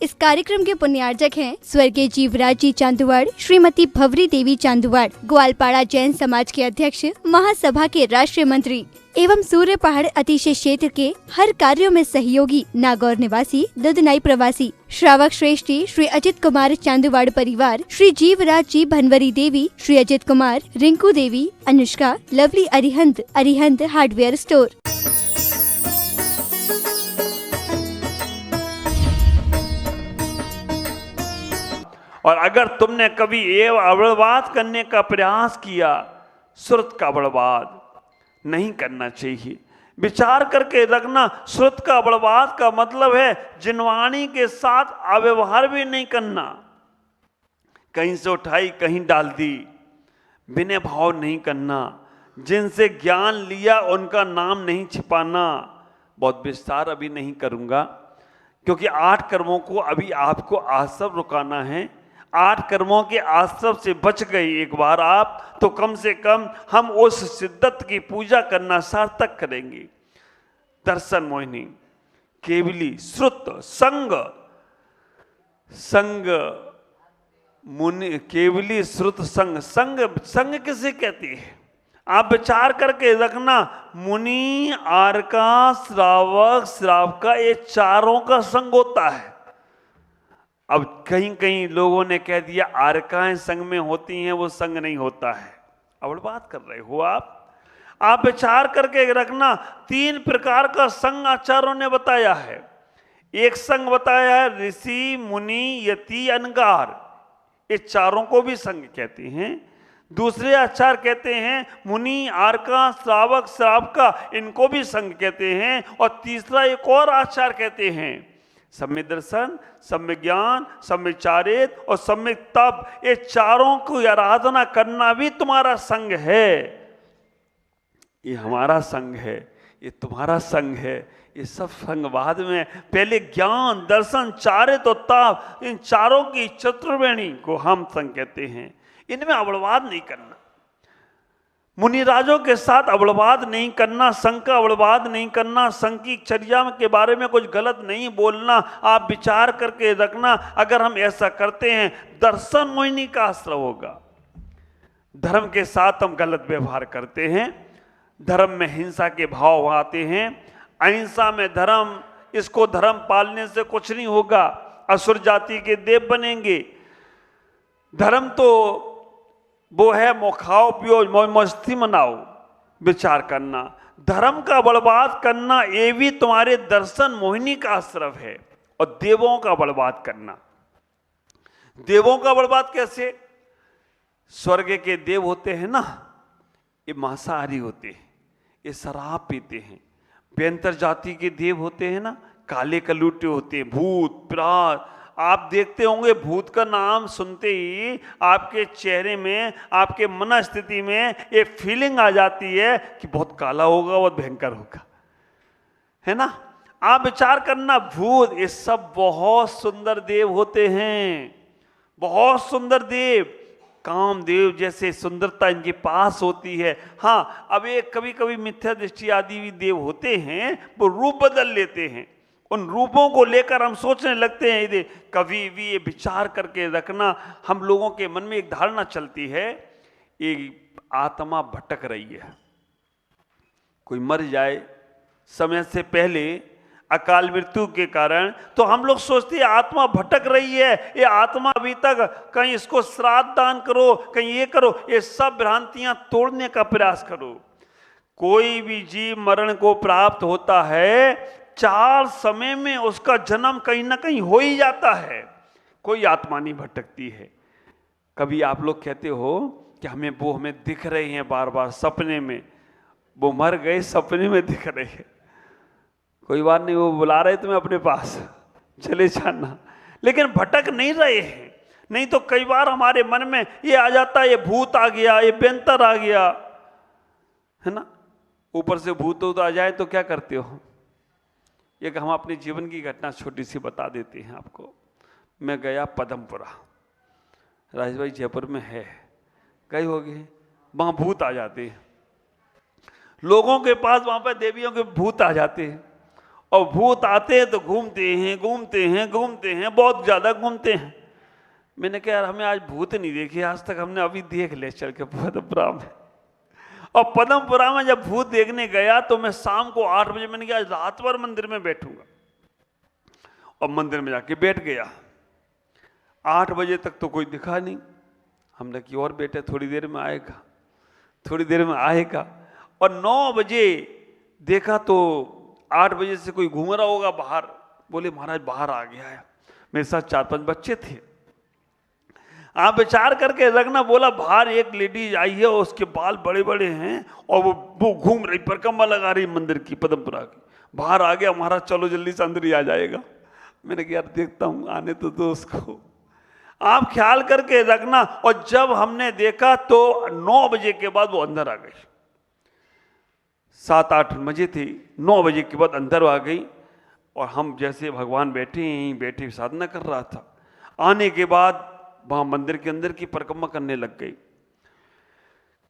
इस कार्यक्रम के पुण्यार्जक हैं स्वर्गीय जीवराज जी चांदुवाड़, श्रीमती भवरी देवी चांदुवाड़, ग्वालपाड़ा जैन समाज के अध्यक्ष, महासभा के राष्ट्रीय मंत्री एवं सूर्य पहाड़ अतिशय क्षेत्र के हर कार्यों में सहयोगी, नागौर निवासी, दुधनाई प्रवासी, श्रावक श्रेष्ठी श्री अजित कुमार चांदुवाड़ परिवार, Shri Jivraj ji Bhanwari Devi, Shri Ajit Kumar, Rinku Devi, Anushka, lovely Arihant hardware store. और अगर तुमने कभी ये अवलवाद करने का प्रयास किया, श्रुत का अवलवाद नहीं करना चाहिए। विचार करके रखना, श्रुत का अवलवाद का मतलब है जिनवाणी के साथ अव्यवहार भी नहीं करना। कहीं से उठाई कहीं डाल दी, बिना भाव नहीं करना। जिनसे ज्ञान लिया उनका नाम नहीं छिपाना। बहुत विस्तार अभी नहीं करूंगा, क्योंकि 8 कर्मों को अभी आपको आश्रम रुकाना है। 8 कर्मों के आश्रम से बच गए एक बार आप, तो कम से कम हम उस सिद्धत की पूजा करना सार्थक करेंगे। दर्शन मोहिनी, केवली, श्रुत, संग, संग मुनि, केवली, श्रुत, संग। संग किसे कहती है? आप विचार करके रखना। मुनि, आर्का, श्रावक, श्रावका, ये चारों का संग होता है। अब कहीं कहीं लोगों ने कह दिया आर्काएं संग में होती हैं, वो संग नहीं होता है। अब बात कर रहे हो आप विचार करके रखना। 3 प्रकार का संग आचार्यों ने बताया है। एक संग बताया है ऋषि, मुनि, यति, अनगार, ये चारों को भी संग कहते हैं। दूसरे आचार कहते हैं मुनि, आर्का, श्रावक, श्रावका, इनको भी संग कहते हैं। और तीसरा एक और आचार कहते हैं सम्यक दर्शन, सम्यक ज्ञान, सम्यक चारित और सम्यक तप। ये चारों को आराधना करना भी तुम्हारा संग है। ये हमारा संग है, ये तुम्हारा संग है। ये सब संगवाद में पहले ज्ञान, दर्शन, चारित और तप, इन चारों की चतुर्वेणी को हम संग कहते हैं। इनमें अवलवाद नहीं करना, मुनिराजों के साथ अवलवाद नहीं करना, संघ का अवलवाद नहीं करना, संघ की चर्या के बारे में कुछ गलत नहीं बोलना। आप विचार करके रखना, अगर हम ऐसा करते हैं दर्शन मोहिनी का आश्रय होगा। धर्म के साथ हम गलत व्यवहार करते हैं, धर्म में हिंसा के भाव आते हैं। अहिंसा में धर्म, इसको धर्म पालने से कुछ नहीं होगा, असुर जाति के देव बनेंगे। धर्म तो वो है खाओ पियो मौज मस्ती मनाओ। विचार करना, धर्म का बर्बाद करना ये भी तुम्हारे दर्शन मोहिनी का आश्रय है। और देवों का बर्बाद करना, देवों का बर्बाद कैसे? स्वर्ग के देव होते हैं ना, ये मांसाहारी होते हैं, ये शराब पीते हैं। व्यंतर जाति के देव होते हैं ना, काले कलूटे होते हैं, भूत प्रेत। आप देखते होंगे भूत का नाम सुनते ही आपके चेहरे में, आपके मन स्थिति में ये फीलिंग आ जाती है कि बहुत काला होगा, बहुत भयंकर होगा, है ना। आप विचार करना, भूत ये सब बहुत सुंदर देव होते हैं, बहुत सुंदर देव। कामदेव जैसे सुंदरता इनके पास होती है। हाँ, अब ये कभी कभी मिथ्या दृष्टि आदि भी देव होते हैं, वो रूप बदल लेते हैं। उन रूपों को लेकर हम सोचने लगते हैं। ये कभी भी ये विचार करके रखना, हम लोगों के मन में एक धारणा चलती है ये आत्मा भटक रही है। कोई मर जाए समय से पहले अकाल मृत्यु के कारण, तो हम लोग सोचते हैं आत्मा भटक रही है, ये आत्मा अभी तक कहीं इसको श्राद्ध दान करो, कहीं ये करो। ये सब भ्रांतियां तोड़ने का प्रयास करो। कोई भी जीव मरण को प्राप्त होता है, 4 समय में उसका जन्म कहीं ना कहीं हो ही जाता है। कोई आत्मा नहीं भटकती है। कभी आप लोग कहते हो कि हमें दिख रहे हैं बार बार सपने में, वो मर गए सपने में दिख रहे हैं। कोई बात नहीं, वो बुला रहे तुम्हें अपने पास, चले जाना, लेकिन भटक नहीं रहे हैं। नहीं तो कई बार हमारे मन में ये आ जाता है, ये भूत आ गया, ये बेंतर आ गया, है ना। ऊपर से भूत तो आ जाए तो क्या करते हो? एक हम अपने जीवन की घटना छोटी सी बता देते हैं आपको। मैं गया पदमपुरा, राजेश भाई जयपुर में है, गए होगे, वहां भूत आ जाते हैं लोगों के पास, वहां पर देवियों के भूत आ जाते हैं। और भूत आते हैं तो घूमते हैं घूमते हैं घूमते हैं, बहुत ज्यादा घूमते हैं। मैंने कहा यार हमें आज भूत नहीं देखे आज तक, हमने अभी देख ले चल के पद्मपुरा में। और पद्मपुरा में जब भूत देखने गया तो मैं शाम को 8 बजे मैंने कहा आज रात भर मंदिर में बैठूंगा, और मंदिर में जाके बैठ गया। 8 बजे तक तो कोई दिखा नहीं। हमने कि और बेटे थोड़ी देर में आएगा, थोड़ी देर में आएगा। और 9 बजे देखा तो 8 बजे से कोई घूम रहा होगा बाहर, बोले महाराज बाहर आ गया है। मेरे साथ 4-5 बच्चे थे। आप विचार करके रखना, बोला बाहर एक लेडीज आई है और उसके बाल बड़े बड़े हैं और वो घूम रही, परिक्रमा लगा रही मंदिर की, पद्मपुरा की। बाहर आ गया महाराज, चलो जल्दी से अंदर ही आ जाएगा। मैंने कहा यार देखता हूं, आने तो दो उसको। आप ख्याल करके रखना। और जब हमने देखा तो 9 बजे के बाद वो अंदर आ गई। 7-8 बजे थे, 9 बजे के बाद अंदर आ गई। और हम जैसे भगवान बैठे यहीं बैठे साधना कर रहा था, आने के बाद वहां मंदिर के अंदर की परिक्रमा करने लग गई।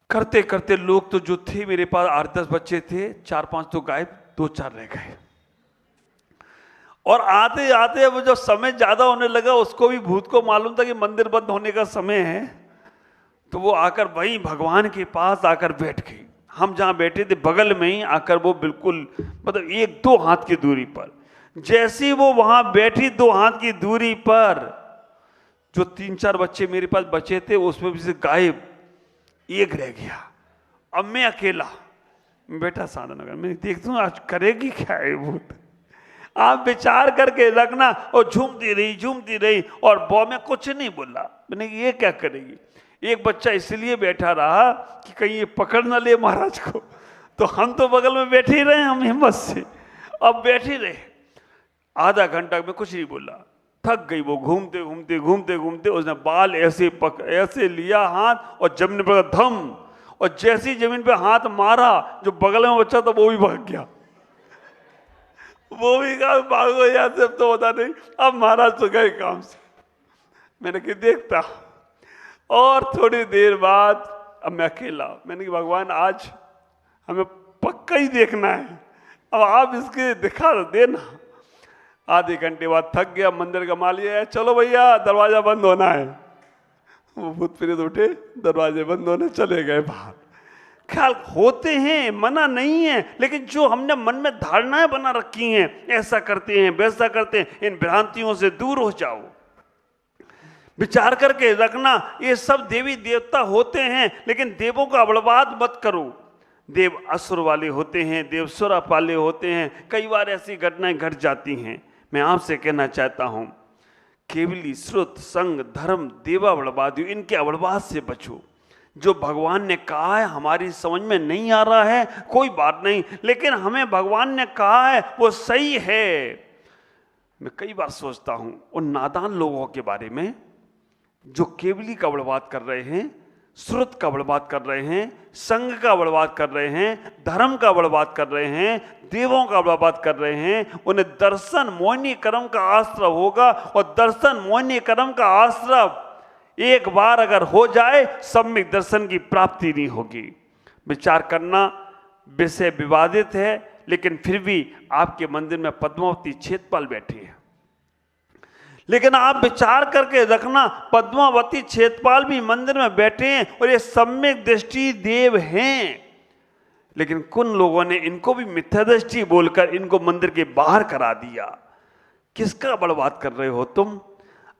करते करते लोग तो जो थे मेरे पास 8-10 बच्चे थे, 4-5 तो गायब, 2-4 रह गए। और आते आते वो जो समय ज्यादा होने लगा, उसको भी भूत को मालूम था कि मंदिर बंद होने का समय है, तो वो आकर वहीं भगवान के पास आकर बैठ गई। हम जहां बैठे थे बगल में ही आकर वो बिल्कुल मतलब 1-2 हाथ की दूरी पर। जैसे वो वहां बैठी 2 हाथ की दूरी पर, जो 3-4 बच्चे मेरे पास बचे थे उसमें भी से गायब एक रह गया। अब मैं अकेला बेटा साधना कर, मैं देखता हूं आज करेगी क्या है भूत। आप विचार करके रखना। और झूमती रही और मैं कुछ नहीं बोला। मैंने ये क्या करेगी। एक बच्चा इसलिए बैठा रहा कि कहीं ये पकड़ ना ले महाराज को, तो हम तो बगल में बैठे ही रहे, हम हिम्मत से अब बैठे रहे। आधा घंटा में कुछ नहीं बोला, थक गई वो घूमते घूमते घूमते घूमते। उसने बाल ऐसे लिया हाथ और जमीन पर धम, और जैसी जमीन पे हाथ मारा जो बगल में बच्चा था वो भी भाग गया। वो भी कहा भागो यहाँ से, अब तो होता नहीं, अब महाराज तो गए काम से। मैंने कि देखता। और थोड़ी देर बाद अब मैं अकेला, मैंने कि भगवान आज हमें पक्का ही देखना है, अब आप इसके दिखा देना। आधे घंटे बाद थक गया, मंदिर का माली है, चलो भैया दरवाजा बंद होना है। वो भूत प्रेत उठे, दरवाजे बंद होने चले गए बाहर। ख्याल होते हैं, मना नहीं है, लेकिन जो हमने मन में धारणाएं बना रखी हैं, ऐसा करते हैं वैसा करते हैं, इन भ्रांतियों से दूर हो जाओ। विचार करके रखना, ये सब देवी देवता होते हैं, लेकिन देवों का बर्बाद मत करो। देव असुर वाले होते हैं, देव सुर वाले होते हैं। कई बार ऐसी घटनाएं घट जाती हैं। मैं आपसे कहना चाहता हूं, केवली श्रुत संग धर्म देवा बर्बाद, इनके अवड़बाद से बचो। जो भगवान ने कहा है हमारी समझ में नहीं आ रहा है, कोई बात नहीं, लेकिन हमें भगवान ने कहा है वो सही है। मैं कई बार सोचता हूं उन नादान लोगों के बारे में जो केवली का बर्बाद कर रहे हैं, श्रुत का बर्बाद कर रहे हैं, संघ का बर्बाद कर रहे हैं, धर्म का बर्बाद कर रहे हैं, देवों का बर्बाद कर रहे हैं। उन्हें दर्शन मोहिनी कर्म का आश्रय होगा, और दर्शन मोहिनी कर्म का आश्रय एक बार अगर हो जाए, सम्यक दर्शन की प्राप्ति नहीं होगी। विचार करना, विषय विवादित है, लेकिन फिर भी आपके मंदिर में पद्मावती छेदपाल बैठी है। लेकिन आप विचार करके रखना, पद्मावती छेदपाल भी मंदिर में बैठे हैं और ये सम्यक दृष्टि देव हैं। लेकिन कुछ लोगों ने इनको भी मिथ्या दृष्टि बोलकर इनको मंदिर के बाहर करा दिया। किसका बर्बाद कर रहे हो तुम?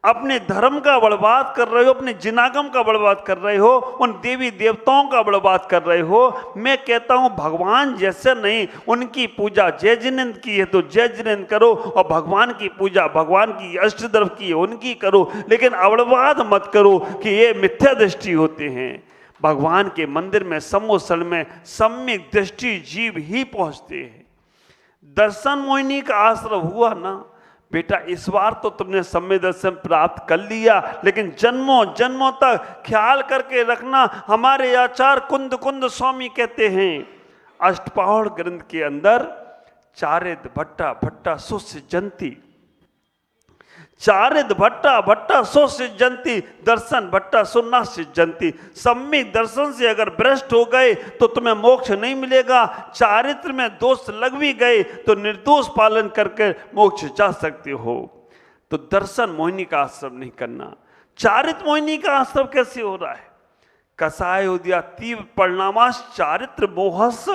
अपने धर्म का बर्बाद कर रहे हो, अपने जिनागम का बर्बाद कर रहे हो, उन देवी देवताओं का बर्बाद कर रहे हो। मैं कहता हूं भगवान जैसे नहीं, उनकी पूजा जय जिनेंद्र की है तो जय जिनेंद्र करो, और भगवान की पूजा भगवान की अष्टद्रव्य की है उनकी करो, लेकिन अवड़वाद मत करो कि ये मिथ्या दृष्टि होते हैं। भगवान के मंदिर में समोसल में सम्यक दृष्टि जीव ही पहुंचते हैं। दर्शन मोहिनी का आश्रय हुआ ना बेटा, इस बार तो तुमने सम्यक दर्शन प्राप्त कर लिया, लेकिन जन्मों जन्मों तक ख्याल करके रखना। हमारे आचार्य कुंद कुंद स्वामी कहते हैं अष्टपौड़ ग्रंथ के अंदर, चारिद भट्टा भट्टा सुस्य जंती, चारिद भट्टा भट्टा सो सिज्जंती, दर्शन भट्टा सुन्ना सिज्जंती। सम्यक दर्शन से अगर भ्रष्ट हो गए तो तुम्हें मोक्ष नहीं मिलेगा। चारित्र में दोष लग भी गए तो निर्दोष पालन करके मोक्ष जा सकते हो। तो दर्शन मोहिनी का आश्रम नहीं करना। चारित्र मोहिनी का आश्रम कैसे हो रहा है? कसाय उदया तीव्र परिणामाश चारित्र मोहस।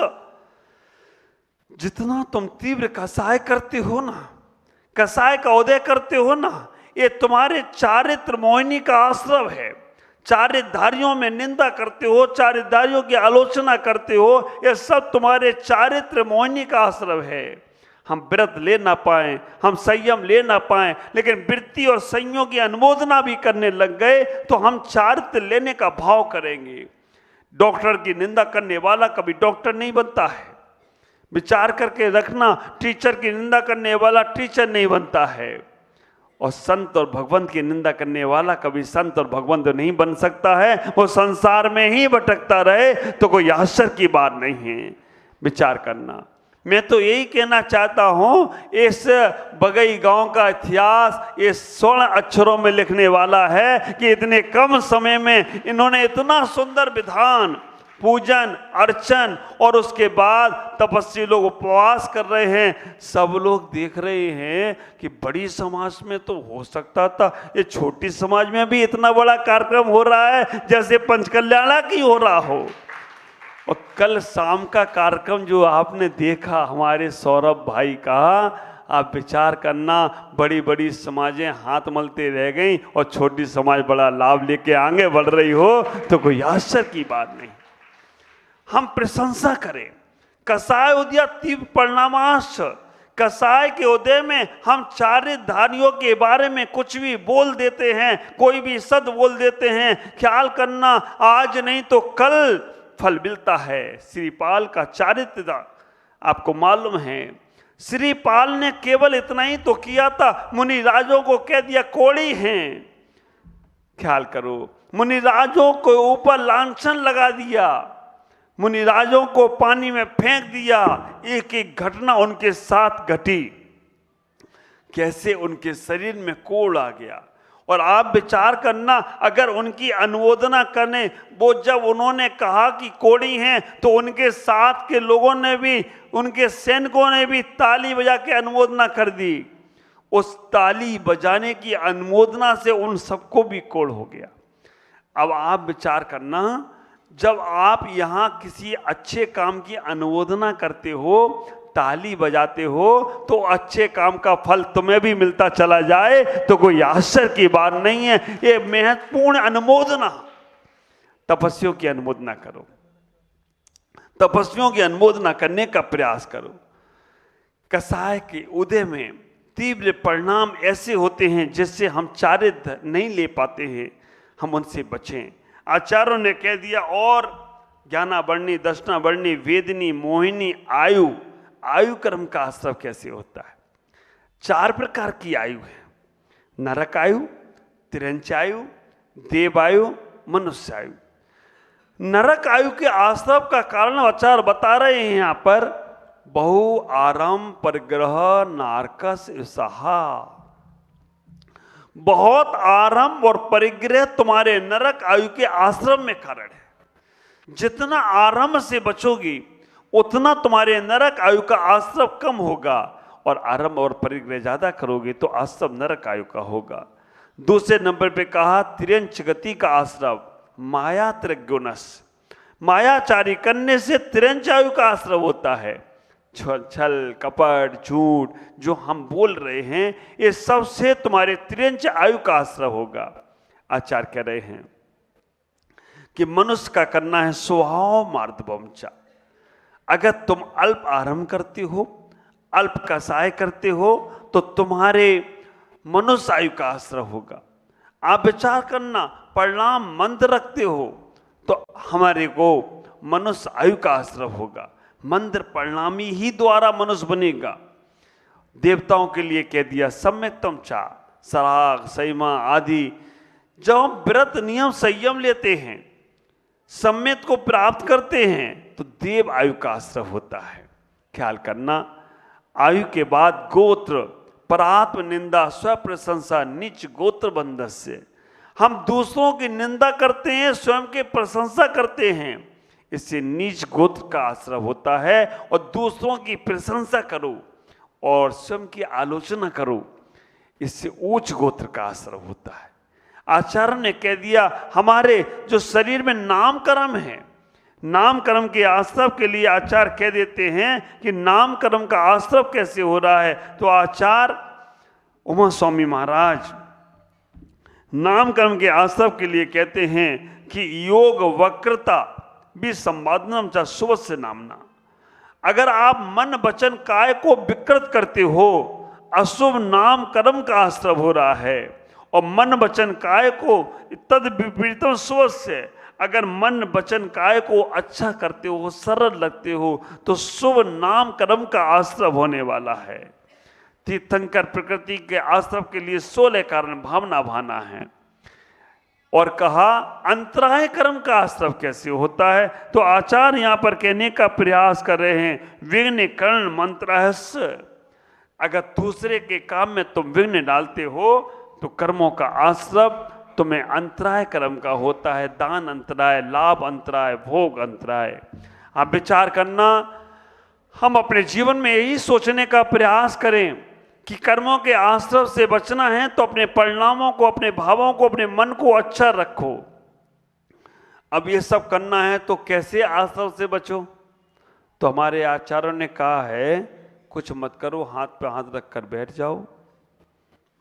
जितना तुम तीव्र कसाय करते हो ना, कसाय का उदय करते हो ना, ये तुम्हारे चारित्र मोहिनी का आश्रम है। चारित्रधारियों में निंदा करते हो, चारित्रधारियों की आलोचना करते हो, ये सब तुम्हारे चारित्र मोहिनी का आश्रम है। हम व्रत ले ना पाए, हम संयम ले ना पाए, लेकिन वृत्ति और संयम की अनुमोदना भी करने लग गए तो हम चारित्र लेने का भाव करेंगे। डॉक्टर की निंदा करने वाला कभी डॉक्टर नहीं बनता है। विचार करके रखना, टीचर की निंदा करने वाला टीचर नहीं बनता है। और संत और भगवंत की निंदा करने वाला कभी संत और भगवंत नहीं बन सकता है। वो संसार में ही भटकता रहे तो कोई आश्चर्य की बात नहीं है। विचार करना। मैं तो यही कहना चाहता हूं, इस बगई गांव का इतिहास ये स्वर्ण अक्षरों में लिखने वाला है कि इतने कम समय में इन्होंने इतना सुंदर विधान, पूजन अर्चन, और उसके बाद तपस्वी लोग उपवास कर रहे हैं। सब लोग देख रहे हैं कि बड़ी समाज में तो हो सकता था, ये छोटी समाज में भी इतना बड़ा कार्यक्रम हो रहा है जैसे पंचकल्याणा की हो रहा हो। और कल शाम का कार्यक्रम जो आपने देखा हमारे सौरभ भाई का, आप विचार करना, बड़ी बड़ी समाजें हाथ मलते रह गई और छोटी समाज बड़ा लाभ लेके आगे बढ़ रही हो तो कोई आश्चर्य की बात नहीं। हम प्रशंसा करें। कसाय उदया तीव्र परिणामाश। कसाय के उदय में हम चारित्रधारियों के बारे में कुछ भी बोल देते हैं, कोई भी शब्द बोल देते हैं। ख्याल करना, आज नहीं तो कल फल मिलता है। श्रीपाल का चारित्र आपको मालूम है। श्रीपाल ने केवल इतना ही तो किया था, मुनि राजों को कह दिया कोड़ी हैं। ख्याल करो, मुनि राजों को ऊपर लांछन लगा दिया, मुनि राजों को पानी में फेंक दिया। एक एक घटना उनके साथ घटी, कैसे उनके शरीर में कोढ़ आ गया। और आप विचार करना, अगर उनकी अनुमोदना करने, वो जब उन्होंने कहा कि कोड़ी हैं तो उनके साथ के लोगों ने भी, उनके सैनिकों ने भी ताली बजा के अनुमोदना कर दी। उस ताली बजाने की अनुमोदना से उन सबको भी कोढ़ हो गया। अब आप विचार करना, जब आप यहाँ किसी अच्छे काम की अनुमोदना करते हो, ताली बजाते हो, तो अच्छे काम का फल तुम्हें भी मिलता चला जाए तो कोई आश्चर्य की बात नहीं है। ये महत्वपूर्ण अनुमोदना। तपस्वियों की अनुमोदना करो, तपस्वियों की अनुमोदना करने का प्रयास करो। कसाय के उदय में तीव्र परिणाम ऐसे होते हैं जिससे हम चारित्र नहीं ले पाते हैं, हम उनसे बचें। आचार्यों ने कह दिया, और ज्ञाना बढ़नी, दर्शना बढ़नी, वेदनी, मोहिनी, आयु। आयु कर्म का आश्रम कैसे होता है? 4 प्रकार की आयु है। नरक आयु, तिरंच आयु, देव आयु, मनुष्य आयु। नरक आयु के आश्रम का कारण आचार्य बता रहे हैं यहाँ पर, बहु आरंभ परिग्रह नारकस सहा। बहुत आरंभ और परिग्रह तुम्हारे नरक आयु के आश्रम में कारण है। जितना आरंभ से बचोगी उतना तुम्हारे नरक आयु का आश्रम कम होगा, और आरंभ और परिग्रह ज्यादा करोगे तो आश्रम नरक आयु का होगा। दूसरे नंबर पे कहा तिरंच गति का आश्रम माया त्रिगुणस। मायाचारी करने से तिरंच आयु का आश्रम होता है। छल कपट झूठ जो हम बोल रहे हैं, ये सब से तुम्हारे तिरंच आयु का आश्रय होगा। आचार्य कह रहे हैं कि मनुष्य का करना है स्वभाव मार्दवमचा। अगर तुम अल्प आरंभ करते हो, अल्प कसाय करते हो, तो तुम्हारे मनुष्य आयु का आश्रय होगा। आप विचार करना, परिणाम मंद रखते हो तो हमारे को मनुष्य आयु का आश्रय होगा। मंद परिणामी ही द्वारा मनुष्य बनेगा। देवताओं के लिए कह दिया सम्यक्तम चा, सराग संयमा आदि। जब हम व्रत नियम संयम लेते हैं, सम्यत को प्राप्त करते हैं, तो देव आयु का आश्रय होता है। ख्याल करना, आयु के बाद गोत्र, परात्म निंदा स्व प्रशंसा नीच गोत्र बंधस्य। हम दूसरों की निंदा करते हैं, स्वयं की प्रशंसा करते हैं, इससे नीच गोत्र का आश्रय होता है। और दूसरों की प्रशंसा करो और स्वयं की आलोचना करो, इससे उच्च गोत्र का आश्रय होता है। आचार्य ने कह दिया, हमारे जो शरीर में नाम कर्म है, नाम कर्म के आश्रय के लिए आचार्य कह देते हैं कि नाम कर्म का आश्रय कैसे हो रहा है। तो आचार्य उमा स्वामी महाराज नाम कर्म के आश्रय के लिए कहते हैं कि योग वक्रता भी संवादनम चा शुभ से नामना। अगर आप मन वचन काय को विकृत करते हो, अशुभ नाम कर्म का आश्रय हो रहा है, और मन वचन काय को तद विपरीतम शुभ से, अगर मन वचन काय को अच्छा करते हो, सरल लगते हो, तो शुभ नाम कर्म का आश्रय होने वाला है। तीर्थंकर प्रकृति के आश्रय के लिए 16 कारण भावना भाना है। और कहा अंतराय कर्म का आश्रय कैसे होता है, तो आचार्य यहाँ पर कहने का प्रयास कर रहे हैं, विघ्न कर्ण मंत्रहस्य। अगर दूसरे के काम में तुम विघ्न डालते हो तो कर्मों का आश्रय तुम्हें अंतराय कर्म का होता है। दान अंतराय, लाभ अंतराय, भोग अंतराय। आप विचार करना, हम अपने जीवन में यही सोचने का प्रयास करें कि कर्मों के आश्रय से बचना है तो अपने परिणामों को, अपने भावों को, अपने मन को अच्छा रखो। अब ये सब करना है तो कैसे आश्रय से बचो? तो हमारे आचार्यों ने कहा है, कुछ मत करो, हाथ पे हाथ रखकर बैठ जाओ,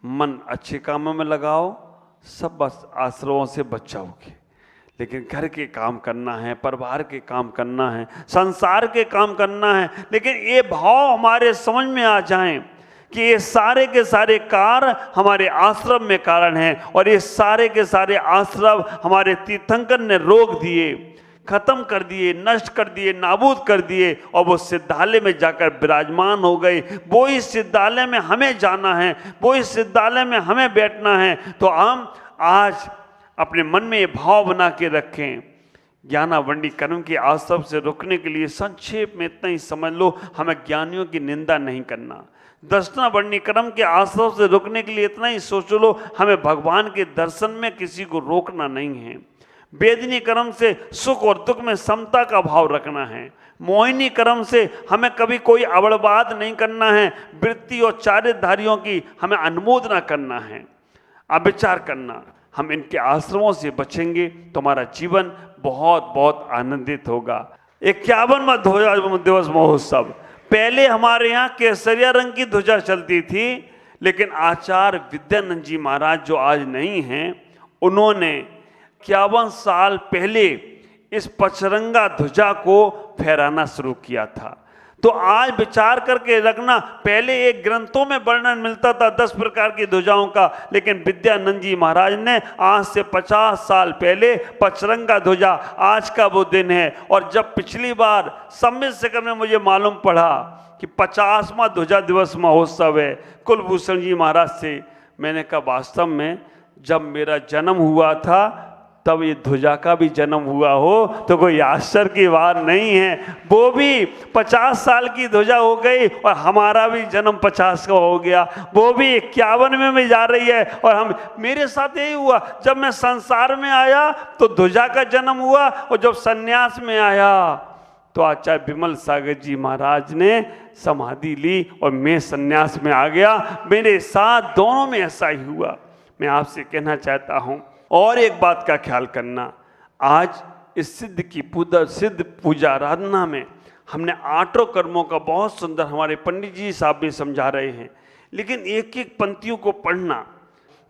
मन अच्छे कामों में लगाओ, सब बस आश्रयों से बच जाओगे। लेकिन घर के काम करना है, परिवार के काम करना है, संसार के काम करना है, लेकिन ये भाव हमारे समझ में आ जाएं कि ये सारे के सारे कार्य हमारे आश्रम में कारण हैं, और ये सारे के सारे आश्रम हमारे तीर्थंकर ने रोक दिए, खत्म कर दिए, नष्ट कर दिए, नाबूद कर दिए, और वो सिद्धालय में जाकर विराजमान हो गए। वो इस सिद्धालय में हमें जाना है, वो इस सिद्धालय में हमें बैठना है। तो हम आज अपने मन में ये भाव बना के रखें, ज्ञानावंडी कर्म के आश्रय से रोकने के लिए संक्षेप में इतना ही समझ लो, हमें ज्ञानियों की निंदा नहीं करना। दर्शनावंडी कर्म के आश्रय से रोकने के लिए इतना ही सोच लो, हमें भगवान के दर्शन में किसी को रोकना नहीं है। वेदनी कर्म से सुख और दुख में समता का भाव रखना है। मोहिनी कर्म से हमें कभी कोई अवड़बाद नहीं करना है। वृत्ति और चारिधारियों की हमें अनुमोदना करना है। अब विचार करना, हम इनके आश्रमों से बचेंगे तो हमारा जीवन बहुत बहुत आनंदित होगा। 51वां ध्वजा दिवस महोत्सव, पहले हमारे यहाँ केसरिया रंग की ध्वजा चलती थी, लेकिन आचार्य विद्यानंद जी महाराज जो आज नहीं हैं, उन्होंने 51 साल पहले इस पचरंगा ध्वजा को फहराना शुरू किया था। तो आज विचार करके रखना, पहले एक ग्रंथों में वर्णन मिलता था 10 प्रकार की ध्वजाओं का, लेकिन विद्यानंद जी महाराज ने आज से 50 साल पहले पचरंगा ध्वजा, आज का वो दिन है। और जब पिछली बार सम्मित शिखर में मुझे मालूम पड़ा कि 50वां ध्वजा दिवस महोत्सव है कुलभूषण जी महाराज से, मैंने कहा वास्तव में जब मेरा जन्म हुआ था तब ये ध्वजा का भी जन्म हुआ हो तो कोई आश्चर्य की बात नहीं है। वो भी 50 साल की ध्वजा हो गई और हमारा भी जन्म 50 का हो गया, वो भी 51 में जा रही है। और हम, मेरे साथ यही हुआ, जब मैं संसार में आया तो ध्वजा का जन्म हुआ, और जब संन्यास में आया तो आचार्य विमल सागर जी महाराज ने समाधि ली और मैं संन्यास में आ गया। मेरे साथ दोनों में ऐसा ही हुआ। मैं आपसे कहना चाहता हूँ, और एक बात का ख्याल करना, आज इस सिद्ध पूजा आराधना में हमने 8 कर्मों का बहुत सुंदर हमारे पंडित जी साहब भी समझा रहे हैं, लेकिन एक एक पंक्तियों को पढ़ना,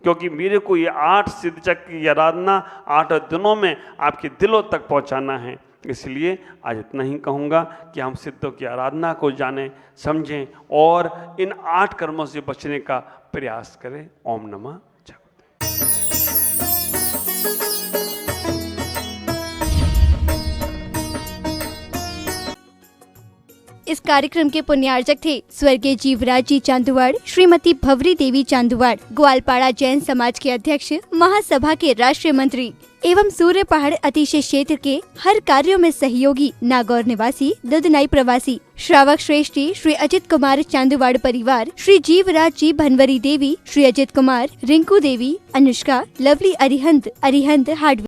क्योंकि मेरे को ये 8 सिद्ध चक्र की आराधना 8 दिनों में आपके दिलों तक पहुंचाना है। इसलिए आज इतना ही कहूँगा कि हम सिद्धों की आराधना को जानें, समझें और इन 8 कर्मों से बचने का प्रयास करें। ओम नमः। इस कार्यक्रम के पुण्यार्चक थे स्वर्गीय जीवराज जी चांदुवाड़, श्रीमती भवरी देवी चांदुवाड़, ग्वालपाड़ा जैन समाज के अध्यक्ष, महासभा के राष्ट्रीय मंत्री एवं सूर्य पहाड़ अतिशय क्षेत्र के हर कार्यों में सहयोगी नागौर निवासी दुधनाई प्रवासी श्रावक श्रेष्ठी श्री अजित कुमार चांदुवाड़ परिवार, श्री जीवराज जी भनवरी देवी, श्री अजित कुमार, रिंकू देवी, अनुष्का, लवली अरिहंत हार्डवेयर।